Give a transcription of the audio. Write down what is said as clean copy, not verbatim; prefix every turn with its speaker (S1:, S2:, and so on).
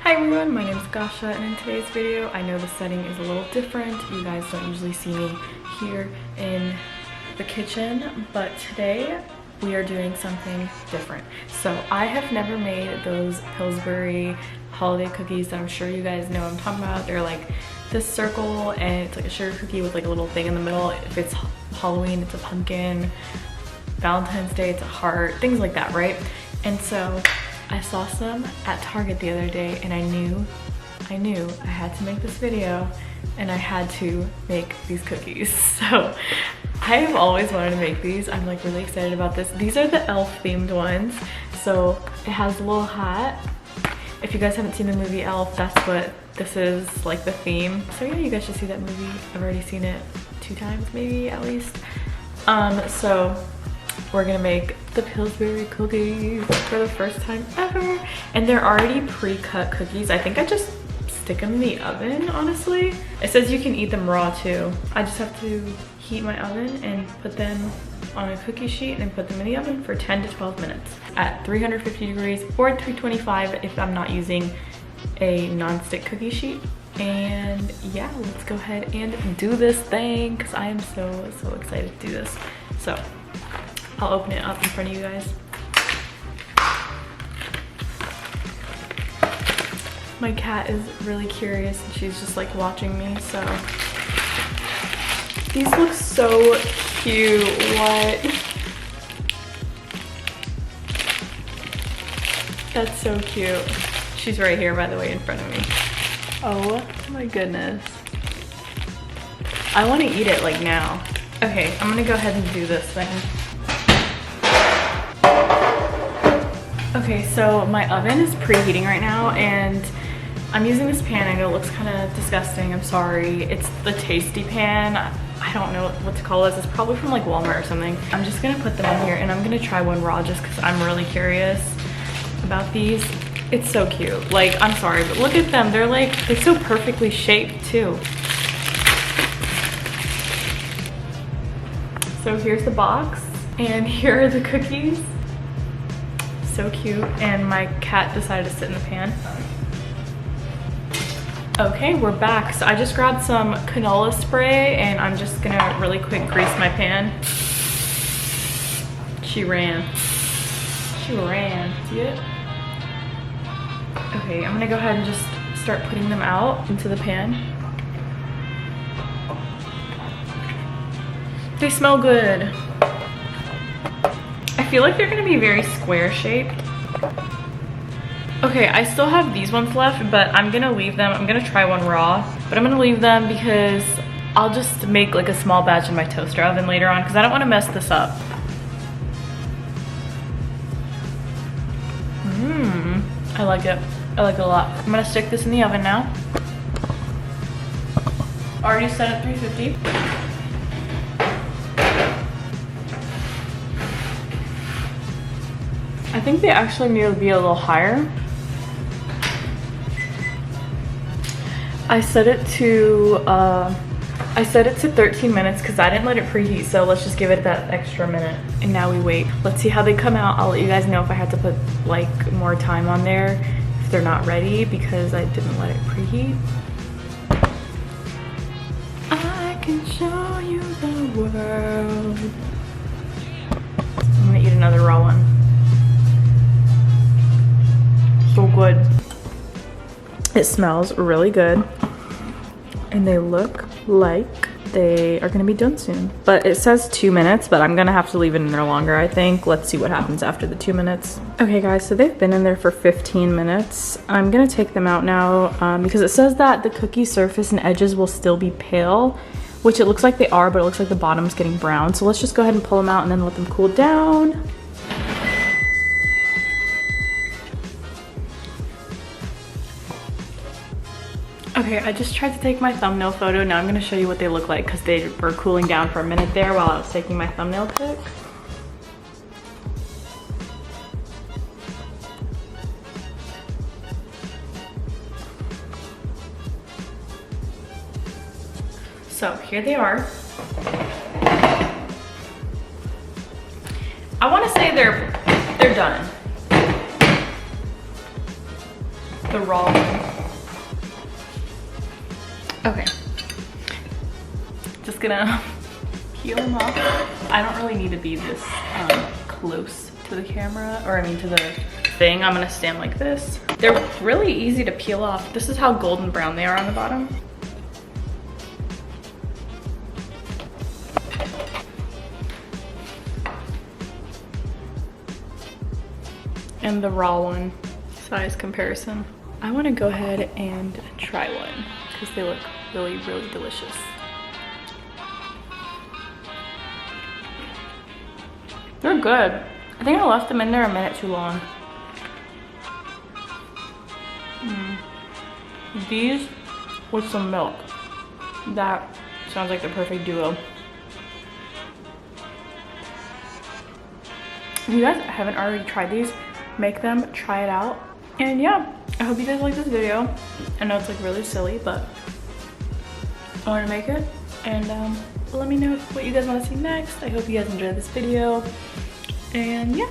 S1: Hi everyone, my name is Gasha, and in today's video, I know the setting is a little different. You guys don't usually see me here in the kitchen, but today we are doing something different. So I have never made those Pillsbury holiday cookies that I'm sure you guys know what I'm talking about. They're like this circle and it's like a sugar cookie with like a little thing in the middle. If it's Halloween, it's a pumpkin. Valentine's Day, it's a heart, things like that, right? And so I saw some at Target the other day and I knew I had to make this video and I had to make these cookies. So I have always wanted to make these. I'm like really excited about this. These are the elf themed ones. So it has a little hat. If you guys haven't seen the movie Elf, that's what this is, like the theme. So yeah, you guys should see that movie. I've already seen it 2 times maybe at least. So we're gonna make the Pillsbury cookies for the first time ever. And they're already pre-cut cookies. I think I just stick them in the oven, honestly. It says you can eat them raw too. I just have to heat my oven and put them on a cookie sheet and put them in the oven for 10 to 12 minutes at 350 degrees or 325 if I'm not using a non-stick cookie sheet. And yeah, let's go ahead and do this thing because I am so excited to do this. So I'll open it up in front of you guys. My cat is really curious and she's just like watching me, so. These look so cute, what? That's so cute. She's right here, by the way, in front of me. Oh my goodness. I want to eat it like now. Okay, I'm gonna go ahead and do this thing. Okay, so my oven is preheating right now and I'm using this pan. I know it looks kind of disgusting, I'm sorry. It's the Tasty pan. I don't know what to call this. It's probably from like Walmart or something. I'm just gonna put them in here and I'm gonna try one raw just because I'm really curious about these. It's so cute. Like, I'm sorry, but look at them. They're so perfectly shaped too. So here's the box and here are the cookies. So cute. And my cat decided to sit in the pan. Okay, we're back. So I just grabbed some canola spray and I'm just gonna really quick grease my pan. She ran. See it? Okay, I'm gonna go ahead and just start putting them out into the pan. They smell good. I feel like they're gonna be very square shaped. Okay, I still have these ones left, but I'm gonna leave them. I'm gonna try one raw, but I'm gonna leave them because I'll just make like a small batch in my toaster oven later on because I don't wanna mess this up. I like it. I like it a lot. I'm gonna stick this in the oven now. Already set at 350. I think they actually need to be a little higher. I set it to 13 minutes because I didn't let it preheat, so let's just give it that extra minute. And now we wait. Let's see how they come out. I'll let you guys know if I had to put like more time on there if they're not ready because I didn't let it preheat. I can show you the world. I'm gonna eat another raw one. So good. It smells really good and they look like they are gonna be done soon. But it says 2 minutes, but I'm gonna have to leave it in there longer, I think. Let's see what happens after the 2 minutes. Okay guys, so they've been in there for 15 minutes. I'm gonna take them out now because it says that the cookie surface and edges will still be pale, which it looks like they are, but it looks like the bottom's getting brown. So let's just go ahead and pull them out and then let them cool down. Okay, I just tried to take my thumbnail photo. Now I'm gonna show you what they look like because they were cooling down for a minute there while I was taking my thumbnail pic. So here they are. I want to say they're done. the raw one. Okay. Just gonna peel them off. I don't really need to be this close to the camera, or I mean to the thing. I'm gonna stand like this. They're really easy to peel off. This is how golden brown they are on the bottom. And the raw one, size comparison. I wanna go ahead and try one because they look really, really delicious. They're good. I think I left them in there a minute too long. These with some milk. That sounds like the perfect duo. If you guys haven't already tried these, make them, try it out. And yeah, I hope you guys like this video. I know it's like really silly, but I want to make it. And let me know what you guys want to see next. I hope you guys enjoyed this video. And yeah.